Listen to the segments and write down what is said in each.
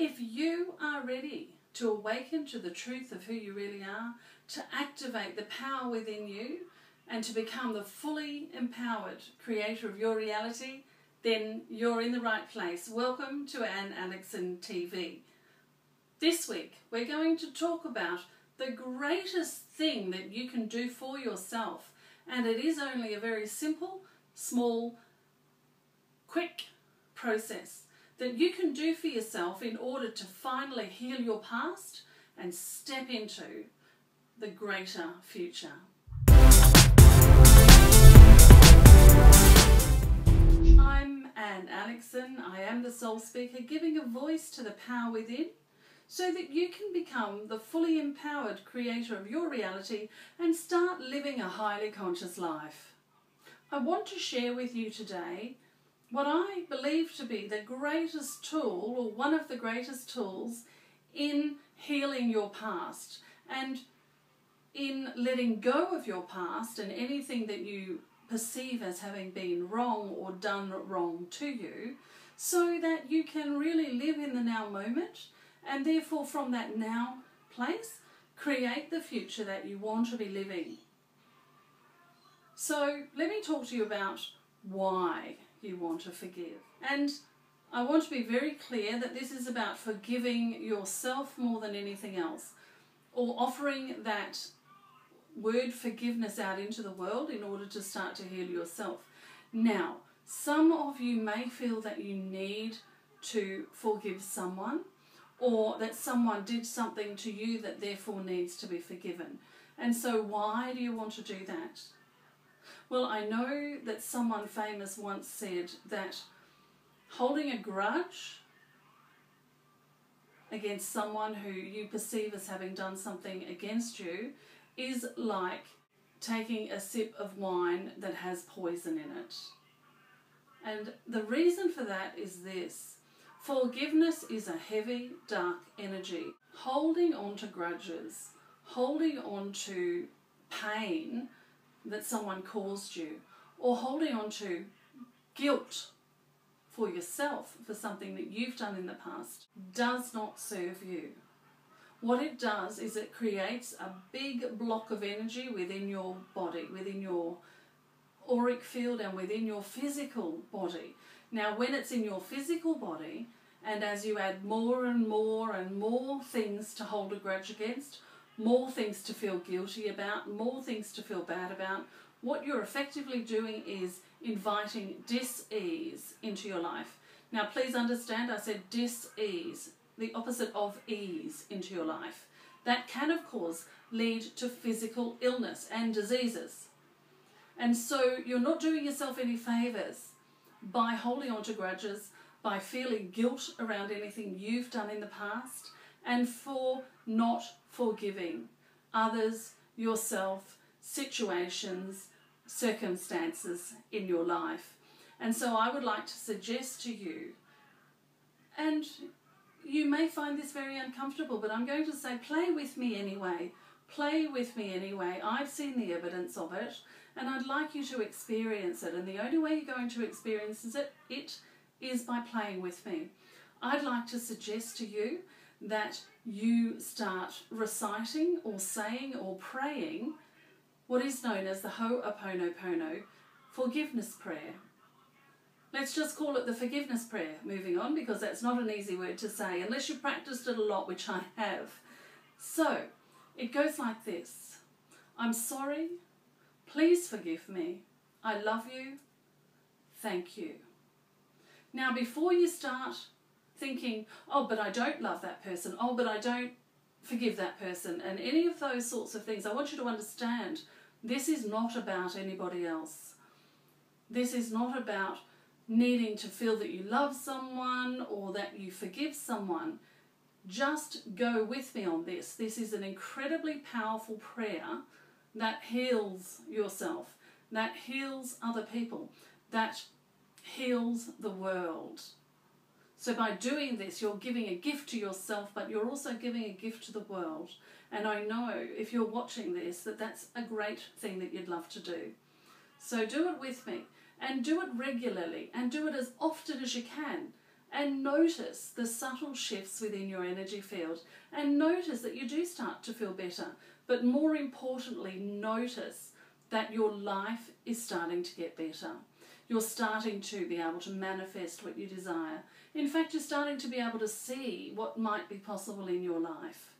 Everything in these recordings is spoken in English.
If you are ready to awaken to the truth of who you really are, to activate the power within you, and to become the fully empowered creator of your reality, then you're in the right place. Welcome to Anne Alexson TV. This week we're going to talk about the greatest thing that you can do for yourself, and it is only a very simple, small, quick process that you can do for yourself in order to finally heal your past and step into the greater future. I'm Anne Alexson. I am the Soul Speaker, giving a voice to the power within so that you can become the fully empowered creator of your reality and start living a highly conscious life. I want to share with you today what I believe to be the greatest tool, or one of the greatest tools, in healing your past and in letting go of your past and anything that you perceive as having been wrong or done wrong to you, so that you can really live in the now moment and therefore from that now place create the future that you want to be living. So let me talk to you about why you want to forgive. And I want to be very clear that this is about forgiving yourself more than anything else, or offering that word forgiveness out into the world in order to start to heal yourself. Now, some of you may feel that you need to forgive someone, or that someone did something to you that therefore needs to be forgiven. And so why do you want to do that? Well, I know that someone famous once said that holding a grudge against someone who you perceive as having done something against you is like taking a sip of wine that has poison in it. And the reason for that is this: forgiveness is a heavy, dark energy. Holding on to grudges, holding on to pain that someone caused you, or holding on to guilt for yourself for something that you've done in the past, does not serve you. What it does is it creates a big block of energy within your body, within your auric field and within your physical body. Now, when it's in your physical body, and as you add more and more and more things to hold a grudge against, more things to feel guilty about, more things to feel bad about, what you're effectively doing is inviting dis-ease into your life. Now, please understand, I said dis-ease, the opposite of ease, into your life. That can, of course, lead to physical illness and diseases. And so you're not doing yourself any favours by holding on to grudges, by feeling guilt around anything you've done in the past, and for not forgiving others, yourself, situations, circumstances in your life. And so I would like to suggest to you, and you may find this very uncomfortable, but I'm going to say play with me anyway. Play with me anyway. I've seen the evidence of it, and I'd like you to experience it. And the only way you're going to experience it is by playing with me. I'd like to suggest to you that you start reciting or saying or praying what is known as the Ho'oponopono forgiveness prayer. Let's just call it the forgiveness prayer, moving on, because that's not an easy word to say unless you've practiced it a lot, which I have. So it goes like this: I'm sorry, please forgive me, I love you, thank you. Now, before you start thinking, oh, but I don't love that person, oh, but I don't forgive that person, and any of those sorts of things, I want you to understand this is not about anybody else. This is not about needing to feel that you love someone or that you forgive someone. Just go with me on this. This is an incredibly powerful prayer that heals yourself, that heals other people, that heals the world. So by doing this, you're giving a gift to yourself, but you're also giving a gift to the world. And I know if you're watching this, that that's a great thing that you'd love to do. So do it with me, and do it regularly, and do it as often as you can. and notice the subtle shifts within your energy field, and notice that you do start to feel better. But more importantly, notice that your life is starting to get better. You're starting to be able to manifest what you desire. In fact, you're starting to be able to see what might be possible in your life.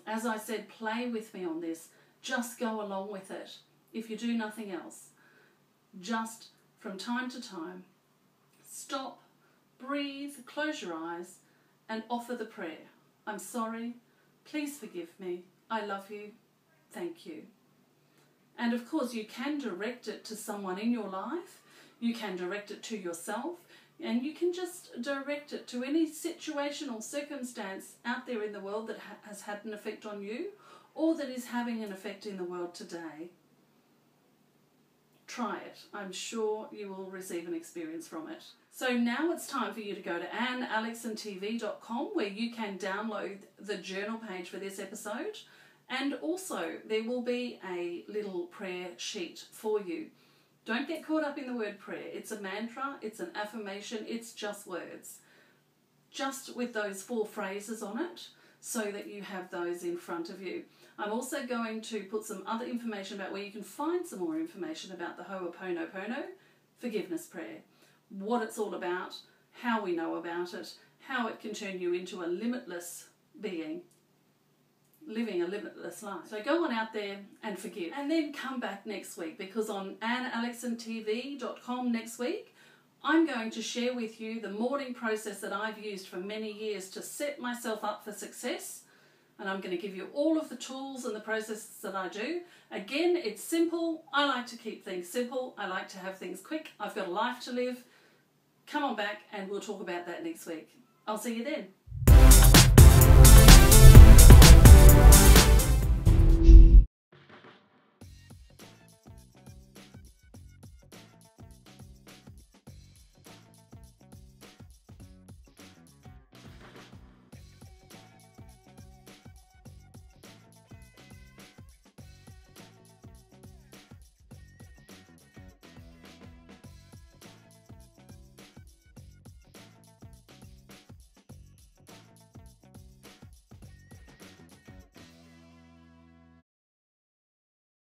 As I said, play with me on this. Just go along with it. If you do nothing else, just from time to time, stop, breathe, close your eyes, and offer the prayer. I'm sorry. Please forgive me. I love you. Thank you. And of course, you can direct it to someone in your life. You can direct it to yourself. And you can just direct it to any situation or circumstance out there in the world that has had an effect on you, or that is having an effect in the world today. Try it. I'm sure you will receive an experience from it. So now it's time for you to go to AnneAlexandTV.com, where you can download the journal page for this episode. And also there will be a little prayer sheet for you. Don't get caught up in the word prayer. It's a mantra, it's an affirmation, it's just words. Just with those 4 phrases on it, so that you have those in front of you. I'm also going to put some other information about where you can find some more information about the Ho'oponopono forgiveness prayer. What it's all about, how we know about it, how it can turn you into a limitless being, living a limitless life. So go on out there and forgive. And then come back next week, because on AnneAlexandTV.com next week, I'm going to share with you the morning process that I've used for many years to set myself up for success. And I'm going to give you all of the tools and the processes that I do. Again, it's simple. I like to keep things simple. I like to have things quick. I've got a life to live. Come on back and we'll talk about that next week. I'll see you then.